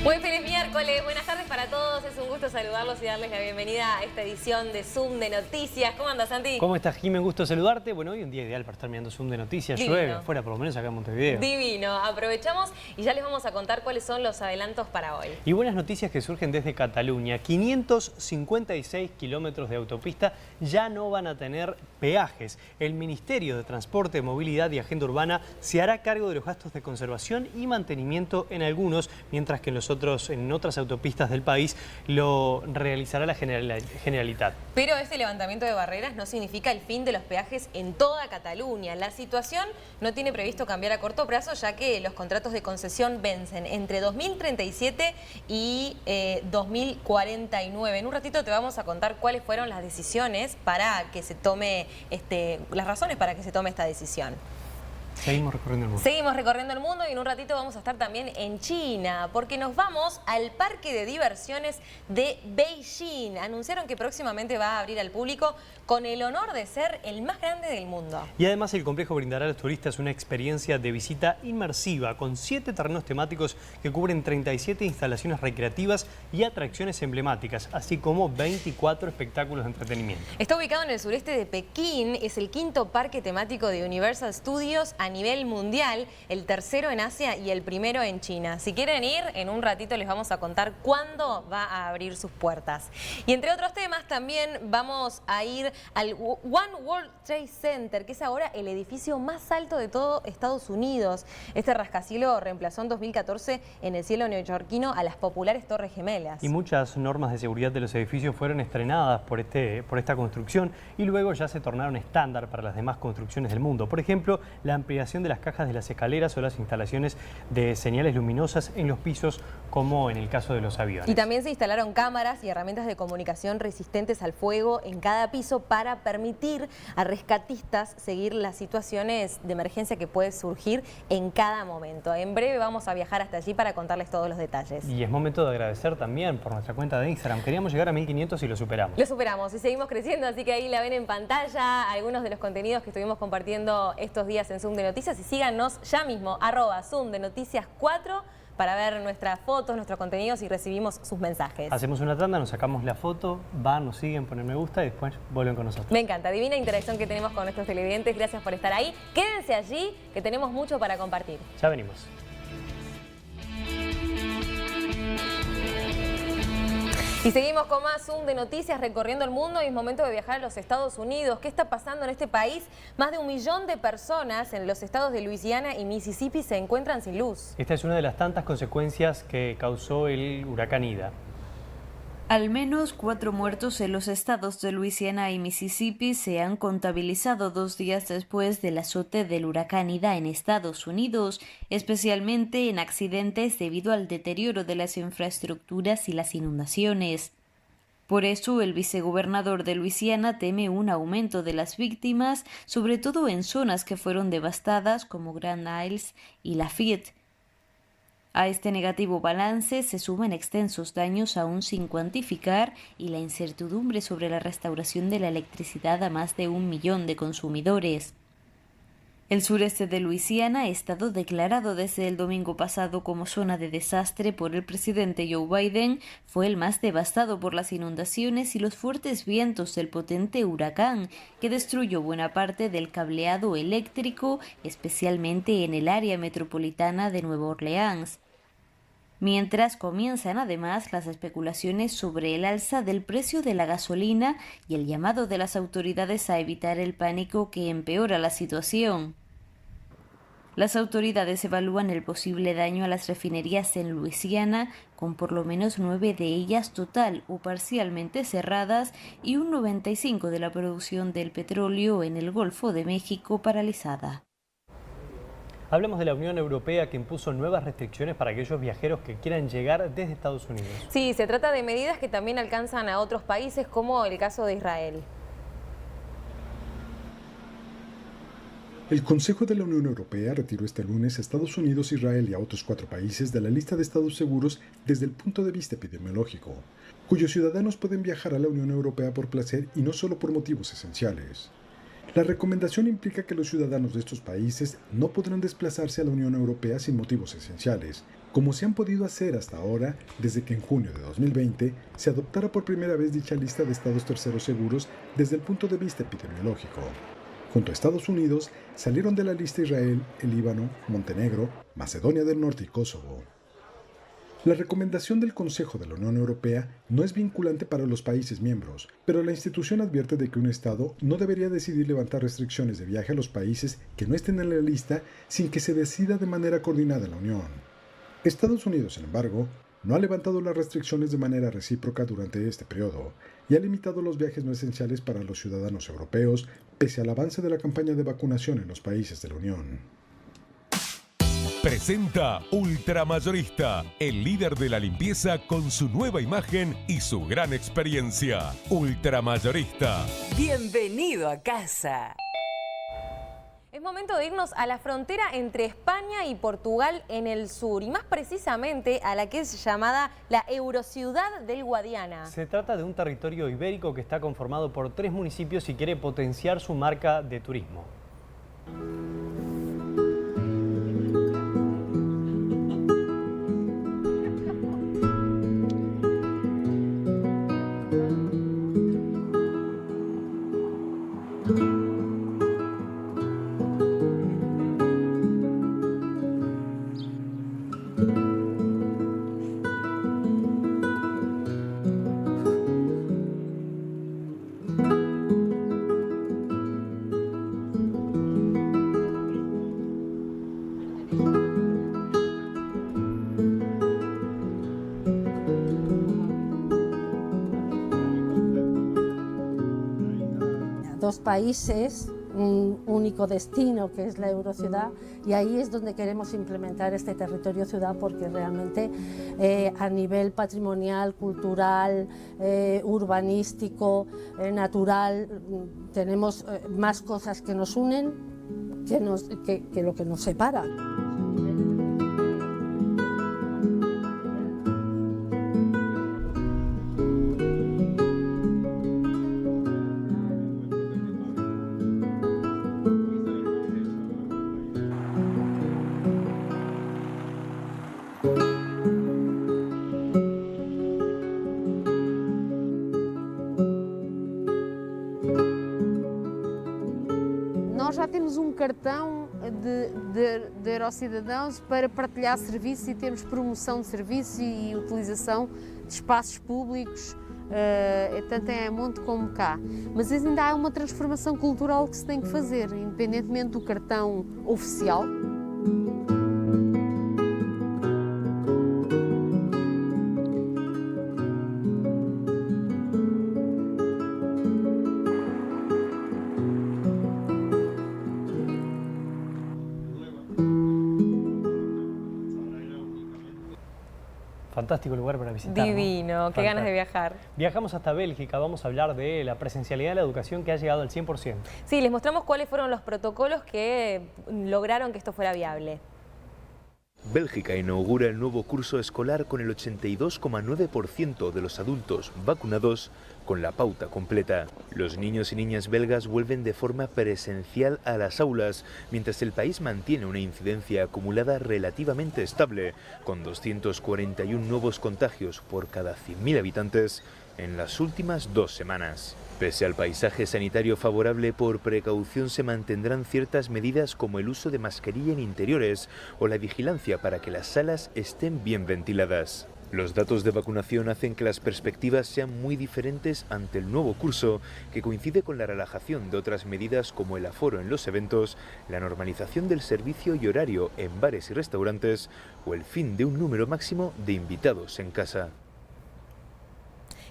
Muy feliz miércoles, buenas tardes para todos, es un gusto saludarlos y darles la bienvenida a esta edición de Zoom de Noticias. ¿Cómo andas, Santi? ¿Cómo estás, Jimé? Gusto saludarte. Bueno, hoy un día ideal para estar mirando Zoom de Noticias. Divino. Llueve afuera, por lo menos acá en Montevideo. Divino, aprovechamos y ya les vamos a contar cuáles son los adelantos para hoy. Y buenas noticias que surgen desde Cataluña. 556 kilómetros de autopista ya no van a tener peajes. El Ministerio de Transporte, Movilidad y Agenda Urbana se hará cargo de los gastos de conservación y mantenimiento en algunos, mientras que en otras autopistas del país lo realizará la Generalitat. Pero este levantamiento de barreras no significa el fin de los peajes en toda Cataluña. La situación no tiene previsto cambiar a corto plazo, ya que los contratos de concesión vencen entre 2037 y 2049. En un ratito te vamos a contar cuáles fueron las decisiones para que se tome, las razones para que se tome esta decisión. Seguimos recorriendo el mundo. Seguimos recorriendo el mundo y en un ratito vamos a estar también en China, porque nos vamos al parque de diversiones de Beijing. Anunciaron que próximamente va a abrir al público con el honor de ser el más grande del mundo. Y además el complejo brindará a los turistas una experiencia de visita inmersiva con 7 terrenos temáticos que cubren 37 instalaciones recreativas y atracciones emblemáticas, así como 24 espectáculos de entretenimiento. Está ubicado en el sureste de Pekín, es el quinto parque temático de Universal Studios a nivel mundial, el tercero en Asia y el primero en China. Si quieren ir, en un ratito les vamos a contar cuándo va a abrir sus puertas. Y entre otros temas también vamos a ir al One World Trade Center, que es ahora el edificio más alto de todo Estados Unidos. Este rascacielos reemplazó en 2014 en el cielo neoyorquino a las populares Torres Gemelas. Y muchas normas de seguridad de los edificios fueron estrenadas por esta construcción y luego ya se tornaron estándar para las demás construcciones del mundo. Por ejemplo, la ampliación de las cajas de las escaleras o las instalaciones de señales luminosas en los pisos, como en el caso de los aviones. Y también se instalaron cámaras y herramientas de comunicación resistentes al fuego en cada piso para permitir a rescatistas seguir las situaciones de emergencia que puede surgir en cada momento. En breve vamos a viajar hasta allí para contarles todos los detalles. Y es momento de agradecer también por nuestra cuenta de Instagram. Queríamos llegar a 1500 y lo superamos. Lo superamos y seguimos creciendo, así que ahí la ven en pantalla, algunos de los contenidos que estuvimos compartiendo estos días en Zoom de Noticias, y síganos ya mismo, @Zoom de Noticias 4, para ver nuestras fotos, nuestros contenidos y recibimos sus mensajes. Hacemos una tanda, nos sacamos la foto, nos siguen, ponen me gusta y después vuelven con nosotros. Me encanta, divina interacción que tenemos con nuestros televidentes, gracias por estar ahí. Quédense allí, que tenemos mucho para compartir. Ya venimos. Y seguimos con más Zoom de Noticias recorriendo el mundo y es momento de viajar a los Estados Unidos. ¿Qué está pasando en este país? Más de 1 millón de personas en los estados de Luisiana y Mississippi se encuentran sin luz. Esta es una de las tantas consecuencias que causó el huracán Ida. Al menos 4 muertos en los estados de Luisiana y Mississippi se han contabilizado 2 días después del azote del huracán Ida en Estados Unidos, especialmente en accidentes debido al deterioro de las infraestructuras y las inundaciones. Por eso, el vicegobernador de Luisiana teme un aumento de las víctimas, sobre todo en zonas que fueron devastadas como Grand Isles y Lafayette. A este negativo balance se suman extensos daños aún sin cuantificar y la incertidumbre sobre la restauración de la electricidad a más de 1 millón de consumidores. El sureste de Luisiana ha estado declarado desde el domingo pasado como zona de desastre por el presidente Joe Biden. Fue el más devastado por las inundaciones y los fuertes vientos del potente huracán, que destruyó buena parte del cableado eléctrico, especialmente en el área metropolitana de Nueva Orleans. Mientras comienzan además las especulaciones sobre el alza del precio de la gasolina y el llamado de las autoridades a evitar el pánico que empeora la situación. Las autoridades evalúan el posible daño a las refinerías en Luisiana, con por lo menos 9 de ellas total o parcialmente cerradas y un 95% de la producción del petróleo en el Golfo de México paralizada. Hablemos de la Unión Europea, que impuso nuevas restricciones para aquellos viajeros que quieran llegar desde Estados Unidos. Sí, se trata de medidas que también alcanzan a otros países, como el caso de Israel. El Consejo de la Unión Europea retiró este lunes a Estados Unidos, Israel y a otros 4 países de la lista de estados seguros desde el punto de vista epidemiológico, cuyos ciudadanos pueden viajar a la Unión Europea por placer y no solo por motivos esenciales. La recomendación implica que los ciudadanos de estos países no podrán desplazarse a la Unión Europea sin motivos esenciales, como se han podido hacer hasta ahora desde que en junio de 2020 se adoptara por primera vez dicha lista de estados terceros seguros desde el punto de vista epidemiológico. Junto a Estados Unidos salieron de la lista Israel, el Líbano, Montenegro, Macedonia del Norte y Kosovo. La recomendación del Consejo de la Unión Europea no es vinculante para los países miembros, pero la institución advierte de que un Estado no debería decidir levantar restricciones de viaje a los países que no estén en la lista sin que se decida de manera coordinada en la Unión. Estados Unidos, sin embargo, no ha levantado las restricciones de manera recíproca durante este periodo y ha limitado los viajes no esenciales para los ciudadanos europeos, pese al avance de la campaña de vacunación en los países de la Unión. Presenta Ultramayorista, el líder de la limpieza con su nueva imagen y su gran experiencia. Ultramayorista. Bienvenido a casa. Es momento de irnos a la frontera entre España y Portugal en el sur, y más precisamente a la que es llamada la Eurociudad del Guadiana. Se trata de un territorio ibérico que está conformado por 3 municipios y quiere potenciar su marca de turismo. Dos países, un único destino que es la Eurociudad, y ahí es donde queremos implementar este territorio ciudad, porque realmente a nivel patrimonial, cultural, urbanístico, natural, tenemos más cosas que nos unen que lo que nos separa. Nós já temos cartão de Eurocidadãos para partilhar serviços e termos promoção de serviços e utilização de espaços públicos, tanto em Ayamonte como cá. Mas ainda há uma transformação cultural que se tem que fazer, independentemente do cartão oficial. Fantástico lugar para visitar. Divino, ¿no? qué ganas de viajar. Viajamos hasta Bélgica, vamos a hablar de la presencialidad de la educación que ha llegado al 100%. Sí, les mostramos cuáles fueron los protocolos que lograron que esto fuera viable. Bélgica inaugura el nuevo curso escolar con el 82,9% de los adultos vacunados con la pauta completa. Los niños y niñas belgas vuelven de forma presencial a las aulas, mientras el país mantiene una incidencia acumulada relativamente estable, con 241 nuevos contagios por cada 100.000 habitantes en las últimas 2 semanas. Pese al paisaje sanitario favorable, por precaución se mantendrán ciertas medidas como el uso de mascarilla en interiores o la vigilancia para que las salas estén bien ventiladas. Los datos de vacunación hacen que las perspectivas sean muy diferentes ante el nuevo curso, que coincide con la relajación de otras medidas como el aforo en los eventos, la normalización del servicio y horario en bares y restaurantes o el fin de un número máximo de invitados en casa.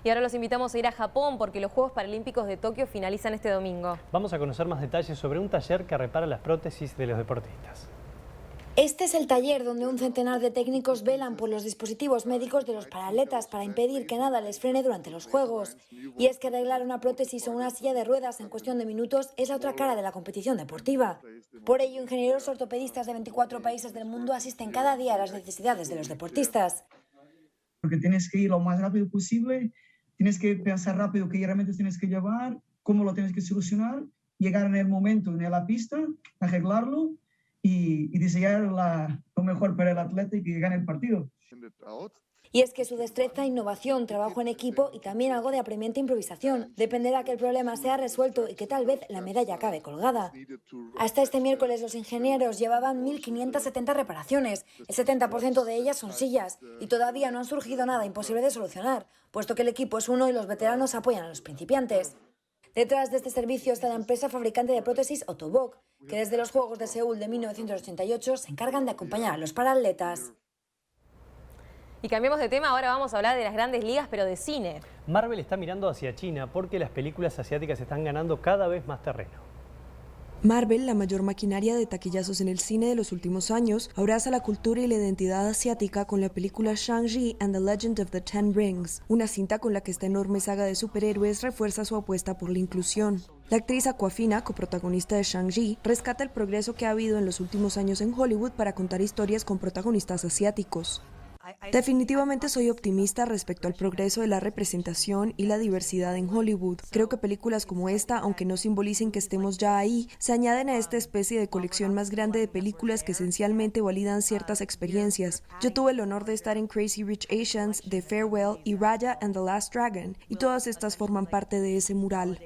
Y ahora los invitamos a ir a Japón porque los Juegos Paralímpicos de Tokio finalizan este domingo. Vamos a conocer más detalles sobre un taller que repara las prótesis de los deportistas. Este es el taller donde un centenar de técnicos velan por los dispositivos médicos de los paraatletas para impedir que nada les frene durante los Juegos. Y es que arreglar una prótesis o una silla de ruedas en cuestión de minutos es la otra cara de la competición deportiva. Por ello, ingenieros ortopedistas de 24 países del mundo asisten cada día a las necesidades de los deportistas. Porque tienes que ir lo más rápido posible, tienes que pensar rápido qué herramientas tienes que llevar, cómo lo tienes que solucionar, llegar en el momento en la pista, arreglarlo y diseñar lo mejor para el atleta y que gane el partido. Y es que su destreza, innovación, trabajo en equipo y también algo de apremiante improvisación dependerá que el problema sea resuelto y que tal vez la medalla acabe colgada. Hasta este miércoles los ingenieros llevaban 1.570 reparaciones, el 70% de ellas son sillas y todavía no han surgido nada imposible de solucionar, puesto que el equipo es uno y los veteranos apoyan a los principiantes. Detrás de este servicio está la empresa fabricante de prótesis Ottobock, que desde los Juegos de Seúl de 1988 se encargan de acompañar a los paraatletas. Y cambiemos de tema, ahora vamos a hablar de las grandes ligas, pero de cine. Marvel está mirando hacia China porque las películas asiáticas están ganando cada vez más terreno. Marvel, la mayor maquinaria de taquillazos en el cine de los últimos años, abraza la cultura y la identidad asiática con la película Shang-Chi and the Legend of the Ten Rings, una cinta con la que esta enorme saga de superhéroes refuerza su apuesta por la inclusión. La actriz Awkwafina, coprotagonista de Shang-Chi, rescata el progreso que ha habido en los últimos años en Hollywood para contar historias con protagonistas asiáticos. Definitivamente soy optimista respecto al progreso de la representación y la diversidad en Hollywood. Creo que películas como esta, aunque no simbolicen que estemos ya ahí, se añaden a esta especie de colección más grande de películas que esencialmente validan ciertas experiencias. Yo tuve el honor de estar en Crazy Rich Asians, The Farewell y Raya and the Last Dragon, y todas estas forman parte de ese mural.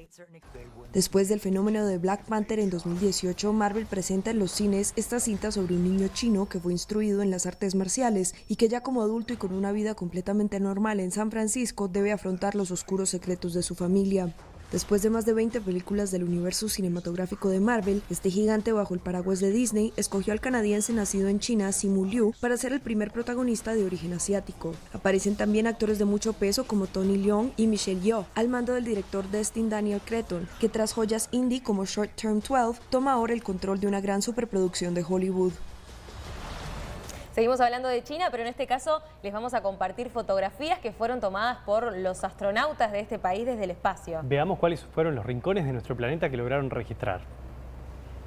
Después del fenómeno de Black Panther en 2018, Marvel presenta en los cines esta cinta sobre un niño chino que fue instruido en las artes marciales y que ya como adulto y con una vida completamente normal en San Francisco debe afrontar los oscuros secretos de su familia. Después de más de 20 películas del universo cinematográfico de Marvel, este gigante bajo el paraguas de Disney escogió al canadiense nacido en China, Simu Liu, para ser el primer protagonista de origen asiático. Aparecen también actores de mucho peso como Tony Leung y Michelle Yeoh, al mando del director Destin Daniel Cretton, que tras joyas indie como Short Term 12, toma ahora el control de una gran superproducción de Hollywood. Seguimos hablando de China, pero en este caso les vamos a compartir fotografías que fueron tomadas por los astronautas de este país desde el espacio. Veamos cuáles fueron los rincones de nuestro planeta que lograron registrar.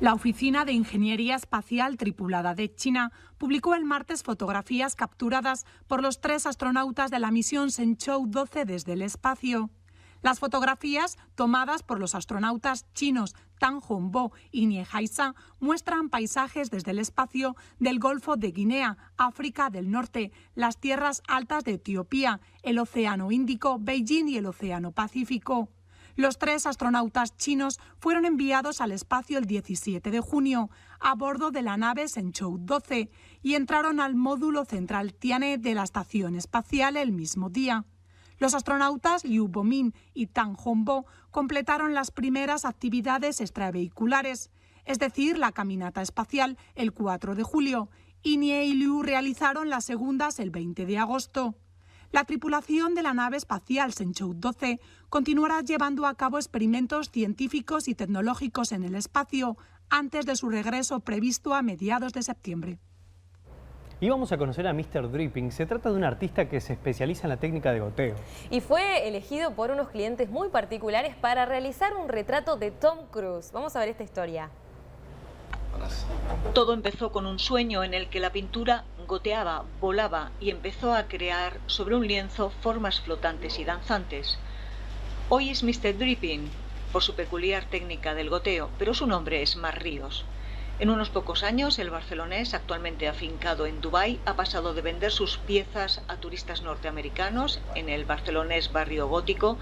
La Oficina de Ingeniería Espacial Tripulada de China publicó el martes fotografías capturadas por los 3 astronautas de la misión Shenzhou 12 desde el espacio. Las fotografías, tomadas por los astronautas chinos Tang Hongbo y Nie Haisa, muestran paisajes desde el espacio del Golfo de Guinea, África del Norte, las tierras altas de Etiopía, el Océano Índico, Beijing y el Océano Pacífico. Los 3 astronautas chinos fueron enviados al espacio el 17 de junio a bordo de la nave Shenzhou 12 y entraron al módulo central Tianhe de la estación espacial el mismo día. Los astronautas Liu Bomin y Tang Hongbo completaron las primeras actividades extravehiculares, es decir, la caminata espacial el 4 de julio, y Nie y Liu realizaron las segundas el 20 de agosto. La tripulación de la nave espacial Shenzhou 12 continuará llevando a cabo experimentos científicos y tecnológicos en el espacio antes de su regreso previsto a mediados de septiembre. Y vamos a conocer a Mr. Dripping. Se trata de un artista que se especializa en la técnica de goteo. Y fue elegido por unos clientes muy particulares para realizar un retrato de Tom Cruise. Vamos a ver esta historia. Todo empezó con un sueño en el que la pintura goteaba, volaba y empezó a crear sobre un lienzo formas flotantes y danzantes. Hoy es Mr. Dripping por su peculiar técnica del goteo, pero su nombre es Marc Ríos. En unos pocos años, el barcelonés, actualmente afincado en Dubái, ha pasado de vender sus piezas a turistas norteamericanos en el barcelonés barrio gótico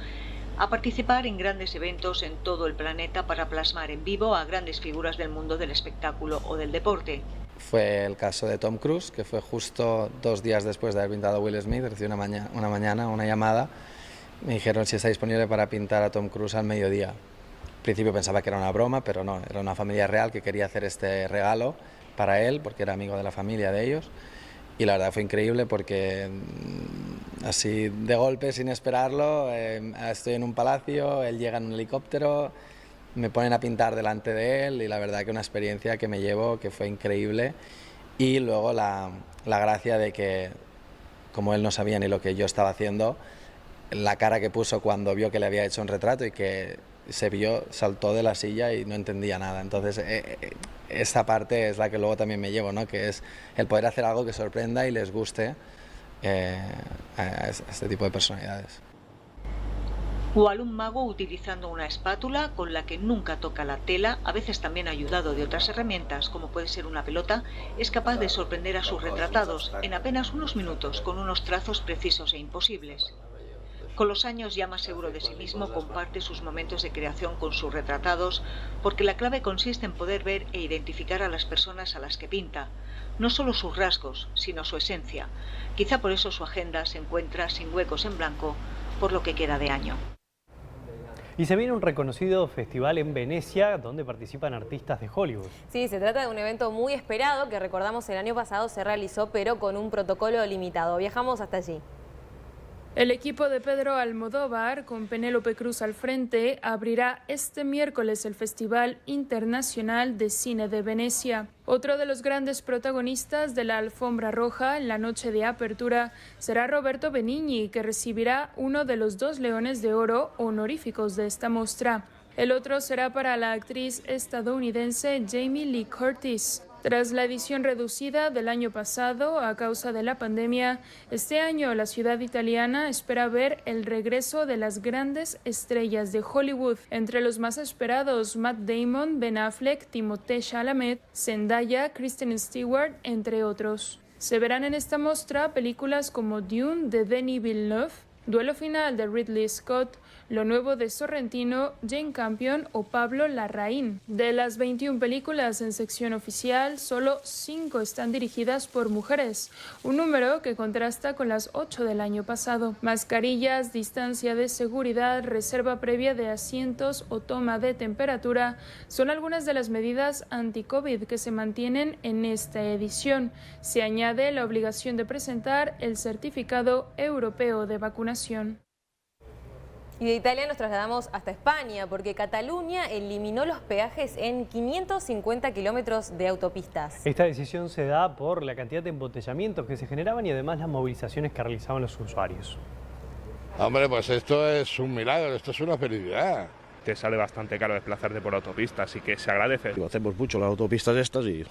a participar en grandes eventos en todo el planeta para plasmar en vivo a grandes figuras del mundo del espectáculo o del deporte. Fue el caso de Tom Cruise, que fue justo 2 días después de haber pintado a Will Smith. Recibí una llamada, me dijeron si está disponible para pintar a Tom Cruise al mediodía. Al principio pensaba que era una broma, pero no, era una familia real que quería hacer este regalo para él, porque era amigo de la familia de ellos. Y la verdad fue increíble porque así de golpe, sin esperarlo, estoy en un palacio, él llega en un helicóptero, me ponen a pintar delante de él y la verdad que una experiencia que me llevo que fue increíble. Y luego la gracia de que, como él no sabía ni lo que yo estaba haciendo, la cara que puso cuando vio que le había hecho un retrato y que se vio, saltó de la silla y no entendía nada. Entonces, esa parte es la que luego también me llevo, ¿no? Que es el poder hacer algo que sorprenda y les guste a este tipo de personalidades. o algún mago utilizando una espátula con la que nunca toca la tela, a veces también ayudado de otras herramientas como puede ser una pelota, es capaz de sorprender a sus retratados en apenas unos minutos con unos trazos precisos e imposibles. Con los años, ya más seguro de sí mismo, comparte sus momentos de creación con sus retratados, porque la clave consiste en poder ver e identificar a las personas a las que pinta, no solo sus rasgos, sino su esencia. Quizá por eso su agenda se encuentra sin huecos en blanco por lo que queda de año. Y se viene un reconocido festival en Venecia donde participan artistas de Hollywood. Sí, se trata de un evento muy esperado que recordamos el año pasado se realizó, pero con un protocolo limitado. Viajamos hasta allí. El equipo de Pedro Almodóvar, con Penélope Cruz al frente, abrirá este miércoles el Festival Internacional de Cine de Venecia. Otro de los grandes protagonistas de la alfombra roja en la noche de apertura será Roberto Benigni, que recibirá uno de los 2 Leones de Oro honoríficos de esta muestra. El otro será para la actriz estadounidense Jamie Lee Curtis. Tras la edición reducida del año pasado a causa de la pandemia, este año la ciudad italiana espera ver el regreso de las grandes estrellas de Hollywood. Entre los más esperados, Matt Damon, Ben Affleck, Timothée Chalamet, Zendaya, Kristen Stewart, entre otros. Se verán en esta muestra películas como Dune de Denis Villeneuve, Duelo Final de Ridley Scott, Lo Nuevo de Sorrentino, Jane Campion o Pablo Larraín. De las 21 películas en sección oficial, solo 5 están dirigidas por mujeres, un número que contrasta con las 8 del año pasado. Mascarillas, distancia de seguridad, reserva previa de asientos o toma de temperatura son algunas de las medidas anti-COVID que se mantienen en esta edición. Se añade la obligación de presentar el certificado europeo de vacunación. Y de Italia nos trasladamos hasta España, porque Cataluña eliminó los peajes en 550 kilómetros de autopistas. Esta decisión se da por la cantidad de embotellamientos que se generaban y además las movilizaciones que realizaban los usuarios. Hombre, pues esto es un milagro, esto es una felicidad. Te sale bastante caro desplazarte por autopista, así que se agradece. Hacemos mucho las autopistas estas y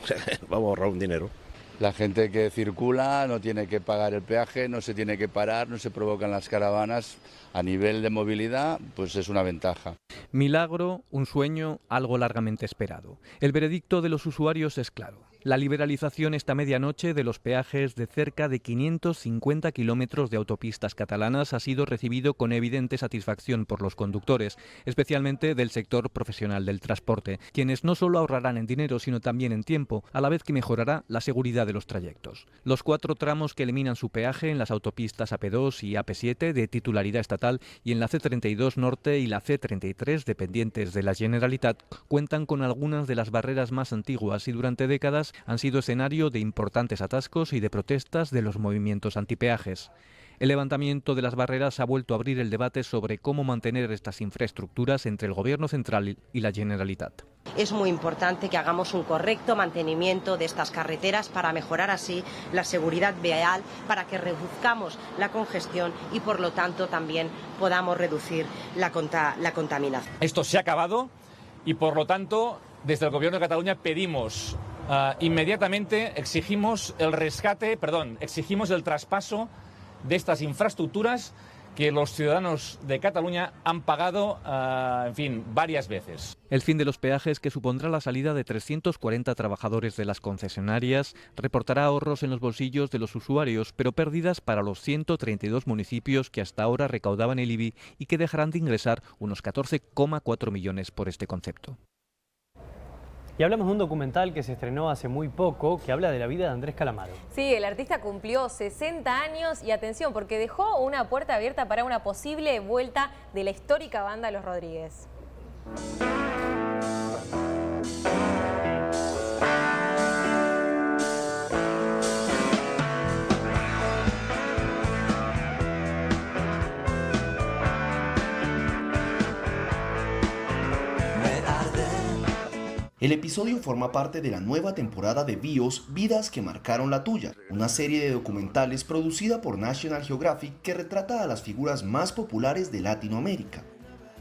vamos a ahorrar un dinero. La gente que circula no tiene que pagar el peaje, no se tiene que parar, no se provocan las caravanas. A nivel de movilidad, pues es una ventaja. Milagro, un sueño, algo largamente esperado. El veredicto de los usuarios es claro. La liberalización esta medianoche de los peajes de cerca de 550 kilómetros de autopistas catalanas ha sido recibido con evidente satisfacción por los conductores, especialmente del sector profesional del transporte, quienes no solo ahorrarán en dinero sino también en tiempo, a la vez que mejorará la seguridad de los trayectos. Los 4 tramos que eliminan su peaje en las autopistas AP2 y AP7 de titularidad estatal y en la C32 Norte y la C33 dependientes de la Generalitat cuentan con algunas de las barreras más antiguas y durante décadas han sido escenario de importantes atascos y de protestas de los movimientos antipeajes. El levantamiento de las barreras ha vuelto a abrir el debate sobre cómo mantener estas infraestructuras entre el Gobierno central y la Generalitat. Es muy importante que hagamos un correcto mantenimiento de estas carreteras para mejorar así la seguridad vial, para que reduzcamos la congestión y por lo tanto también podamos reducir la contaminación. Esto se ha acabado y por lo tanto desde el Gobierno de Cataluña pedimos inmediatamente, exigimos el traspaso de estas infraestructuras que los ciudadanos de Cataluña han pagado, varias veces. El fin de los peajes, que supondrá la salida de 340 trabajadores de las concesionarias, reportará ahorros en los bolsillos de los usuarios, pero pérdidas para los 132 municipios que hasta ahora recaudaban el IBI y que dejarán de ingresar unos 14,4 millones por este concepto. Y hablamos de un documental que se estrenó hace muy poco, que habla de la vida de Andrés Calamaro. Sí, el artista cumplió 60 años y atención, porque dejó una puerta abierta para una posible vuelta de la histórica banda Los Rodríguez. El episodio forma parte de la nueva temporada de BIOS, Vidas que marcaron la tuya, una serie de documentales producida por National Geographic que retrata a las figuras más populares de Latinoamérica.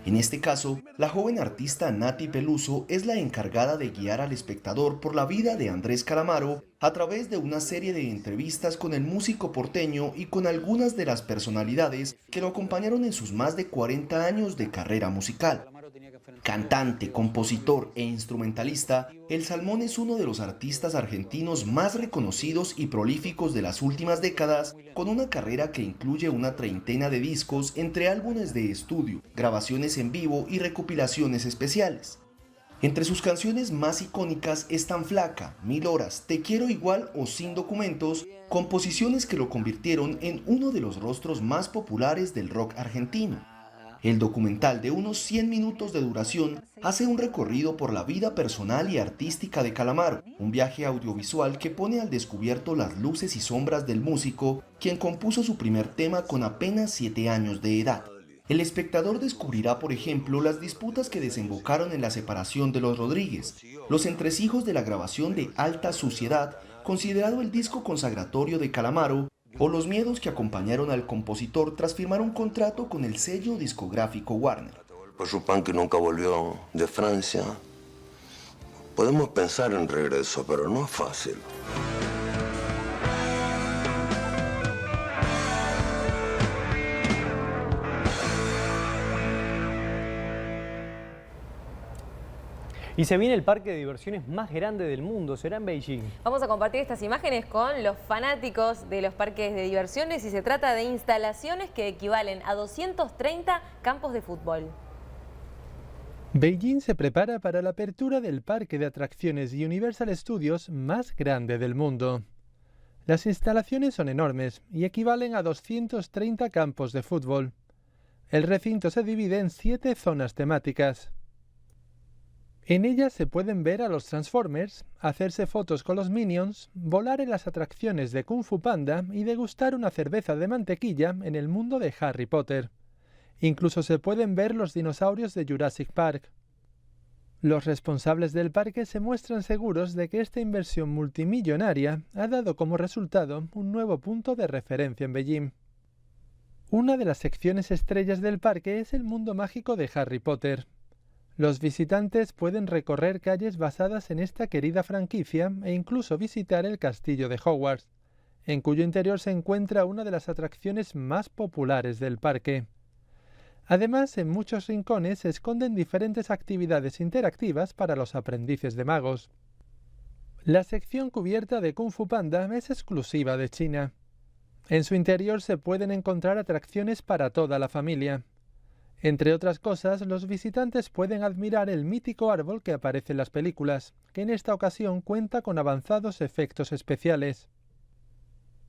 En este caso, la joven artista Nati Peluso es la encargada de guiar al espectador por la vida de Andrés Calamaro a través de una serie de entrevistas con el músico porteño y con algunas de las personalidades que lo acompañaron en sus más de 40 años de carrera musical. Cantante, compositor e instrumentalista, El Salmón es uno de los artistas argentinos más reconocidos y prolíficos de las últimas décadas, con una carrera que incluye una treintena de discos entre álbumes de estudio, grabaciones en vivo y recopilaciones especiales. Entre sus canciones más icónicas están Flaca, 1000 horas, Te quiero igual o Sin documentos, composiciones que lo convirtieron en uno de los rostros más populares del rock argentino. El documental, de unos 100 minutos de duración, hace un recorrido por la vida personal y artística de Calamaro, un viaje audiovisual que pone al descubierto las luces y sombras del músico, quien compuso su primer tema con apenas 7 años de edad. El espectador descubrirá, por ejemplo, las disputas que desembocaron en la separación de los Rodríguez, los entresijos de la grabación de Alta Suciedad, considerado el disco consagratorio de Calamaro, o los miedos que acompañaron al compositor tras firmar un contrato con el sello discográfico Warner. Por Chopin, que nunca volvió de Francia. Podemos pensar en regreso, pero no es fácil. Y se viene el parque de diversiones más grande del mundo, será en Beijing. Vamos a compartir estas imágenes con los fanáticos de los parques de diversiones y se trata de instalaciones que equivalen a 230 campos de fútbol. Beijing se prepara para la apertura del parque de atracciones Universal Studios más grande del mundo. Las instalaciones son enormes y equivalen a 230 campos de fútbol. El recinto se divide en 7 zonas temáticas. En ellas se pueden ver a los Transformers, hacerse fotos con los Minions, volar en las atracciones de Kung Fu Panda y degustar una cerveza de mantequilla en el mundo de Harry Potter. Incluso se pueden ver los dinosaurios de Jurassic Park. Los responsables del parque se muestran seguros de que esta inversión multimillonaria ha dado como resultado un nuevo punto de referencia en Beijing. Una de las secciones estrellas del parque es el mundo mágico de Harry Potter. Los visitantes pueden recorrer calles basadas en esta querida franquicia e incluso visitar el castillo de Hogwarts, en cuyo interior se encuentra una de las atracciones más populares del parque. Además, en muchos rincones se esconden diferentes actividades interactivas para los aprendices de magos. La sección cubierta de Kung Fu Panda es exclusiva de China. En su interior se pueden encontrar atracciones para toda la familia. Entre otras cosas, los visitantes pueden admirar el mítico árbol que aparece en las películas, que en esta ocasión cuenta con avanzados efectos especiales.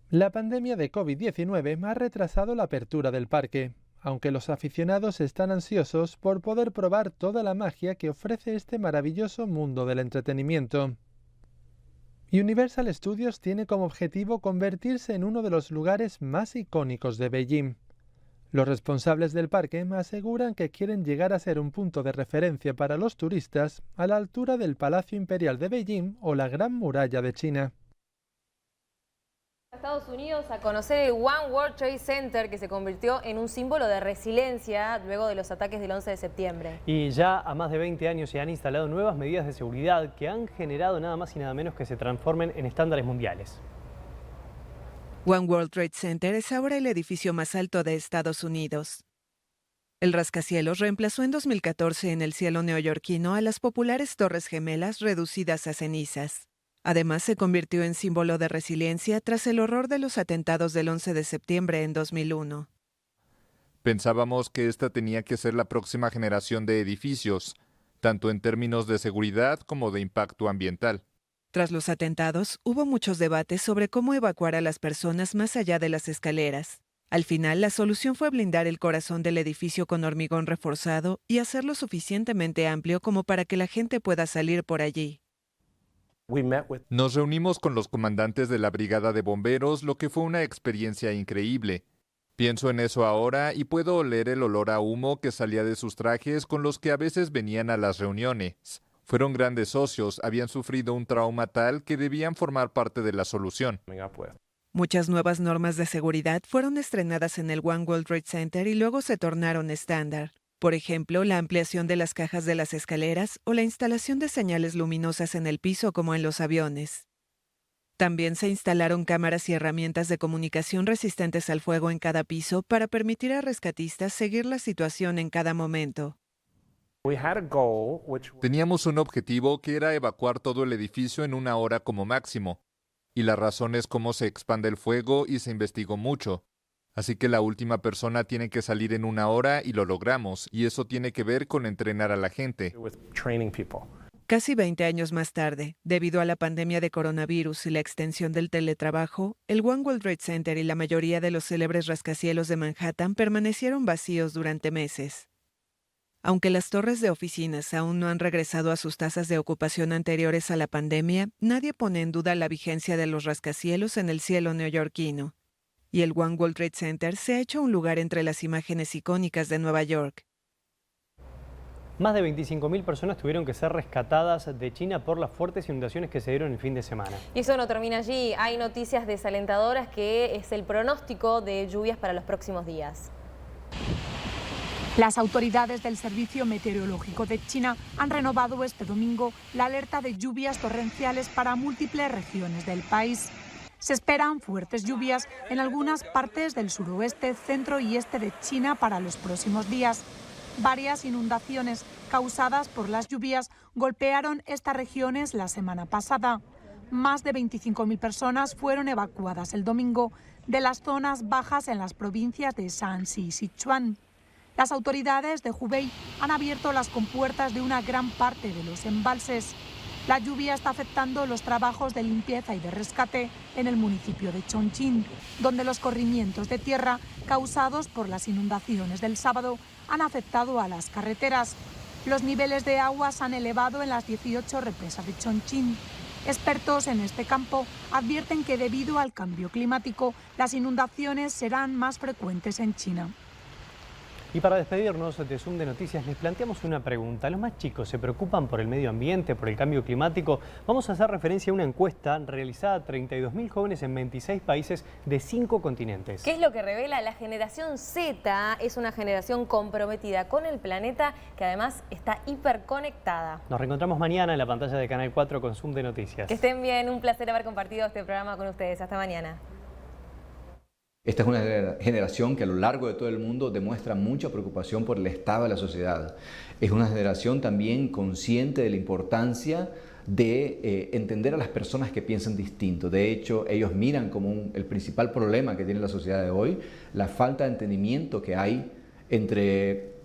La pandemia de COVID-19 ha retrasado la apertura del parque, aunque los aficionados están ansiosos por poder probar toda la magia que ofrece este maravilloso mundo del entretenimiento. Universal Studios tiene como objetivo convertirse en uno de los lugares más icónicos de Beijing. Los responsables del parque aseguran que quieren llegar a ser un punto de referencia para los turistas a la altura del Palacio Imperial de Beijing o la Gran Muralla de China. Estados Unidos a conocer el One World Trade Center, que se convirtió en un símbolo de resiliencia luego de los ataques del 11 de septiembre. Y ya a más de 20 años se han instalado nuevas medidas de seguridad que han generado nada más y nada menos que se transformen en estándares mundiales. One World Trade Center es ahora el edificio más alto de Estados Unidos. El rascacielos reemplazó en 2014 en el cielo neoyorquino a las populares Torres Gemelas reducidas a cenizas. Además, se convirtió en símbolo de resiliencia tras el horror de los atentados del 11 de septiembre en 2001. Pensábamos que esta tenía que ser la próxima generación de edificios, tanto en términos de seguridad como de impacto ambiental. Tras los atentados, hubo muchos debates sobre cómo evacuar a las personas más allá de las escaleras. Al final, la solución fue blindar el corazón del edificio con hormigón reforzado y hacerlo suficientemente amplio como para que la gente pueda salir por allí. Nos reunimos con los comandantes de la brigada de bomberos, lo que fue una experiencia increíble. Pienso en eso ahora y puedo oler el olor a humo que salía de sus trajes con los que a veces venían a las reuniones. Fueron grandes socios, habían sufrido un trauma tal que debían formar parte de la solución. Muchas nuevas normas de seguridad fueron estrenadas en el One World Trade Center y luego se tornaron estándar. Por ejemplo, la ampliación de las cajas de las escaleras o la instalación de señales luminosas en el piso como en los aviones. También se instalaron cámaras y herramientas de comunicación resistentes al fuego en cada piso para permitir a rescatistas seguir la situación en cada momento. Teníamos un objetivo que era evacuar todo el edificio en 1 hora como máximo. Y la razón es cómo se expande el fuego y se investigó mucho. Así que la última persona tiene que salir en 1 hora y lo logramos. Y eso tiene que ver con entrenar a la gente. Casi 20 años más tarde, debido a la pandemia de coronavirus y la extensión del teletrabajo, el One World Trade Center y la mayoría de los célebres rascacielos de Manhattan permanecieron vacíos durante meses. Aunque las torres de oficinas aún no han regresado a sus tasas de ocupación anteriores a la pandemia, nadie pone en duda la vigencia de los rascacielos en el cielo neoyorquino. Y el One World Trade Center se ha hecho un lugar entre las imágenes icónicas de Nueva York. Más de 25.000 personas tuvieron que ser rescatadas de China por las fuertes inundaciones que se dieron el fin de semana. Y eso no termina allí. Hay noticias desalentadoras que es el pronóstico de lluvias para los próximos días. Las autoridades del Servicio Meteorológico de China han renovado este domingo la alerta de lluvias torrenciales para múltiples regiones del país. Se esperan fuertes lluvias en algunas partes del suroeste, centro y este de China para los próximos días. Varias inundaciones causadas por las lluvias golpearon estas regiones la semana pasada. Más de 25.000 personas fueron evacuadas el domingo de las zonas bajas en las provincias de Shanxi y Sichuan. Las autoridades de Hubei han abierto las compuertas de una gran parte de los embalses. La lluvia está afectando los trabajos de limpieza y de rescate en el municipio de Chongqing, donde los corrimientos de tierra causados por las inundaciones del sábado han afectado a las carreteras. Los niveles de agua se han elevado en las 18 represas de Chongqing. Expertos en este campo advierten que debido al cambio climático, las inundaciones serán más frecuentes en China. Y para despedirnos de Zoom de Noticias, les planteamos una pregunta. ¿Los más chicos se preocupan por el medio ambiente, por el cambio climático? Vamos a hacer referencia a una encuesta realizada a 32.000 jóvenes en 26 países de 5 continentes. ¿Qué es lo que revela? La generación Z es una generación comprometida con el planeta que además está hiperconectada. Nos reencontramos mañana en la pantalla de Canal 4 con Zoom de Noticias. Que estén bien, un placer haber compartido este programa con ustedes. Hasta mañana. Esta es una generación que a lo largo de todo el mundo demuestra mucha preocupación por el estado de la sociedad. Es una generación también consciente de la importancia de entender a las personas que piensan distinto. De hecho, ellos miran como el principal problema que tiene la sociedad de hoy, la falta de entendimiento que hay entre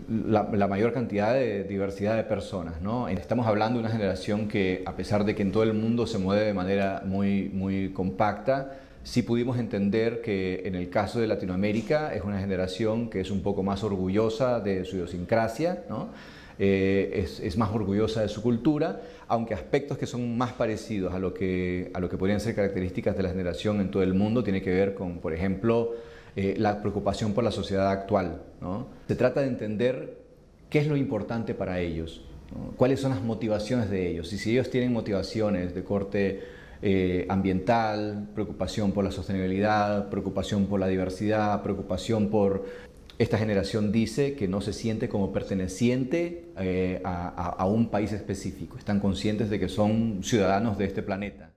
la mayor cantidad de diversidad de personas, ¿no? Estamos hablando de una generación que, a pesar de que en todo el mundo se mueve de manera muy compacta, sí pudimos entender que en el caso de Latinoamérica es una generación que es un poco más orgullosa de su idiosincrasia, ¿no? Es más orgullosa de su cultura, aunque aspectos que son más parecidos a lo que podrían ser características de la generación en todo el mundo tiene que ver con, por ejemplo, la preocupación por la sociedad actual, ¿no? Se trata de entender qué es lo importante para ellos, ¿no? Cuáles son las motivaciones de ellos, y si ellos tienen motivaciones de corte ambiental, preocupación por la sostenibilidad, preocupación por la diversidad, preocupación por... Esta generación dice que no se siente como perteneciente a un país específico. Están conscientes de que son ciudadanos de este planeta.